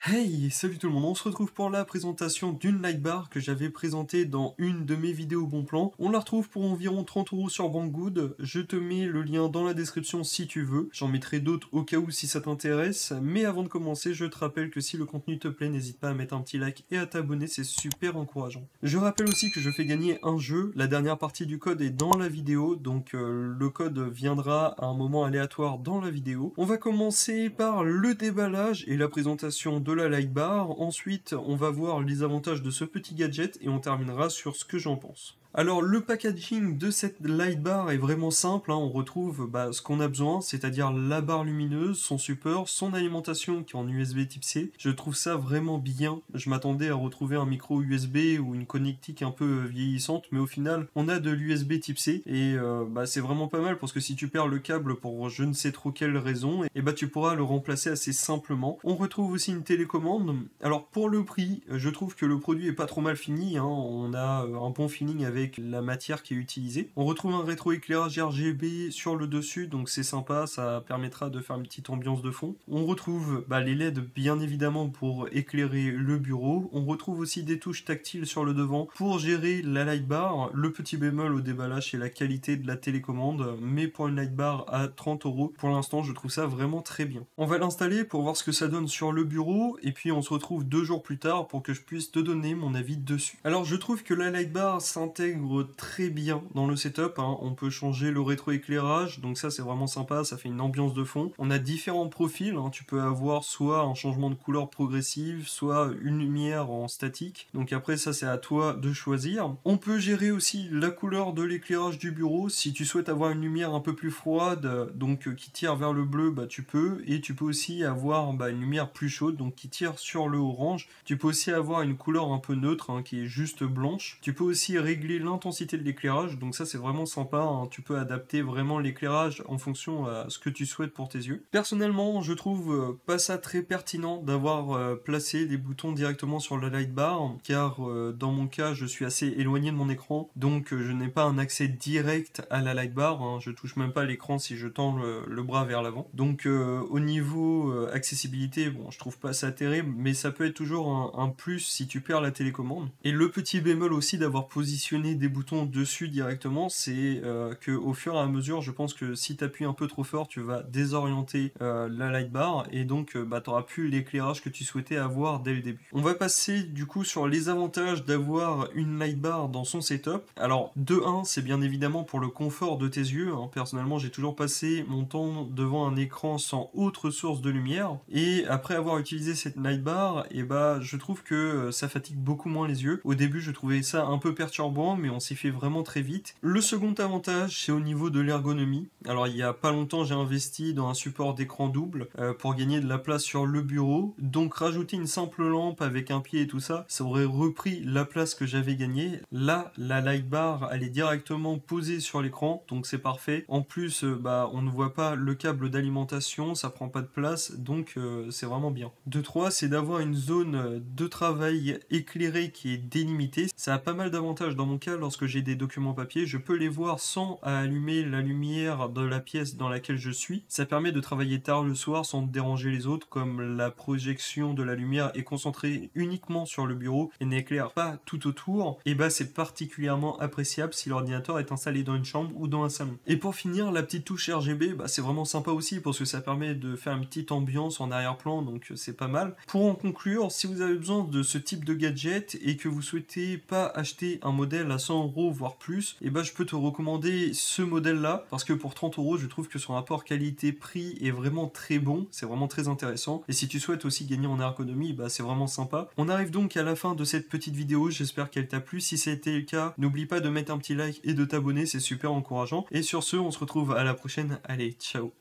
Hey, salut tout le monde, on se retrouve pour la présentation d'une lightbar que j'avais présentée dans une de mes vidéos bon plan. On la retrouve pour environ 30€ sur Banggood, je te mets le lien dans la description si tu veux, j'en mettrai d'autres au cas où si ça t'intéresse, mais avant de commencer, je te rappelle que si le contenu te plaît, n'hésite pas à mettre un petit like et à t'abonner, c'est super encourageant. Je rappelle aussi que je fais gagner un jeu, la dernière partie du code est dans la vidéo, donc le code viendra à un moment aléatoire dans la vidéo. On va commencer par le déballage et la présentation de la lightbar. Ensuite, on va voir les avantages de ce petit gadget et on terminera sur ce que j'en pense. Alors le packaging de cette lightbar est vraiment simple, hein. On retrouve ce qu'on a besoin, c'est-à-dire la barre lumineuse, son support, son alimentation qui est en USB type C. Je trouve ça vraiment bien, je m'attendais à retrouver un micro USB ou une connectique un peu vieillissante, mais au final on a de l'USB type C et c'est vraiment pas mal parce que si tu perds le câble pour je ne sais trop quelle raison, et tu pourras le remplacer assez simplement. On retrouve aussi une télécommande. Alors pour le prix, je trouve que le produit est pas trop mal fini, hein. On a un bon feeling avec la matière qui est utilisée. On retrouve un rétroéclairage RGB sur le dessus, donc c'est sympa, ça permettra de faire une petite ambiance de fond. On retrouve les LED bien évidemment pour éclairer le bureau. On retrouve aussi des touches tactiles sur le devant pour gérer la lightbar. Le petit bémol au déballage, c'est la qualité de la télécommande, mais pour une lightbar à 30€, pour l'instant je trouve ça vraiment très bien. On va l'installer pour voir ce que ça donne sur le bureau, et puis on se retrouve 2 jours plus tard pour que je puisse te donner mon avis dessus. Alors je trouve que la lightbar s'intègre très bien dans le setup, hein. On peut changer le rétroéclairage, donc ça c'est vraiment sympa, ça fait une ambiance de fond. On a différents profils, hein. Tu peux avoir soit un changement de couleur progressive, soit une lumière en statique, donc après ça c'est à toi de choisir. On peut gérer aussi la couleur de l'éclairage du bureau, si tu souhaites avoir une lumière un peu plus froide, donc qui tire vers le bleu, tu peux, et tu peux aussi avoir une lumière plus chaude, donc qui tire sur le orange. Tu peux aussi avoir une couleur un peu neutre, hein, qui est juste blanche. Tu peux aussi régler l'intensité de l'éclairage, donc ça c'est vraiment sympa, hein. Tu peux adapter vraiment l'éclairage en fonction à ce que tu souhaites pour tes yeux. Personnellement, je trouve pas ça très pertinent d'avoir placé des boutons directement sur la lightbar, car dans mon cas, je suis assez éloigné de mon écran, donc je n'ai pas un accès direct à la lightbar, hein. Je touche même pas l'écran si je tends le bras vers l'avant. Donc au niveau accessibilité, bon, je trouve pas ça terrible, mais ça peut être toujours un plus si tu perds la télécommande. Et le petit bémol aussi d'avoir positionné des boutons dessus directement, c'est que au fur et à mesure, je pense que si tu appuies un peu trop fort, tu vas désorienter la lightbar, et donc tu n'auras plus l'éclairage que tu souhaitais avoir dès le début. On va passer du coup sur les avantages d'avoir une lightbar dans son setup. Alors de 1, c'est bien évidemment pour le confort de tes yeux, hein. Personnellement, j'ai toujours passé mon temps devant un écran sans autre source de lumière, et après avoir utilisé cette lightbar, je trouve que ça fatigue beaucoup moins les yeux. Au début, je trouvais ça un peu perturbant, mais on s'y fait vraiment très vite. Le second avantage, c'est au niveau de l'ergonomie. Alors il y a pas longtemps, j'ai investi dans un support d'écran double pour gagner de la place sur le bureau, donc rajouter une simple lampe avec un pied et tout ça, ça aurait repris la place que j'avais gagnée. Là, la lightbar, elle est directement posée sur l'écran, donc c'est parfait. En plus, on ne voit pas le câble d'alimentation, ça prend pas de place, donc c'est vraiment bien. 2-3, c'est d'avoir une zone de travail éclairée qui est délimitée. Ça a pas mal d'avantages dans mon cas. Lorsque j'ai des documents papier, je peux les voir sans allumer la lumière de la pièce dans laquelle je suis. Ça permet de travailler tard le soir sans déranger les autres, comme la projection de la lumière est concentrée uniquement sur le bureau et n'éclaire pas tout autour. Et c'est particulièrement appréciable si l'ordinateur est installé dans une chambre ou dans un salon. Et pour finir, la petite touche RGB, c'est vraiment sympa aussi parce que ça permet de faire une petite ambiance en arrière-plan, donc c'est pas mal. Pour en conclure, si vous avez besoin de ce type de gadget et que vous souhaitez pas acheter un modèle à 100€ voire plus, je peux te recommander ce modèle là, parce que pour 30€, je trouve que son rapport qualité-prix est vraiment très bon, c'est vraiment très intéressant. Et si tu souhaites aussi gagner en ergonomie, c'est vraiment sympa. On arrive donc à la fin de cette petite vidéo, j'espère qu'elle t'a plu. Si c'était le cas, n'oublie pas de mettre un petit like et de t'abonner, c'est super encourageant. Et sur ce, on se retrouve à la prochaine. Allez, ciao.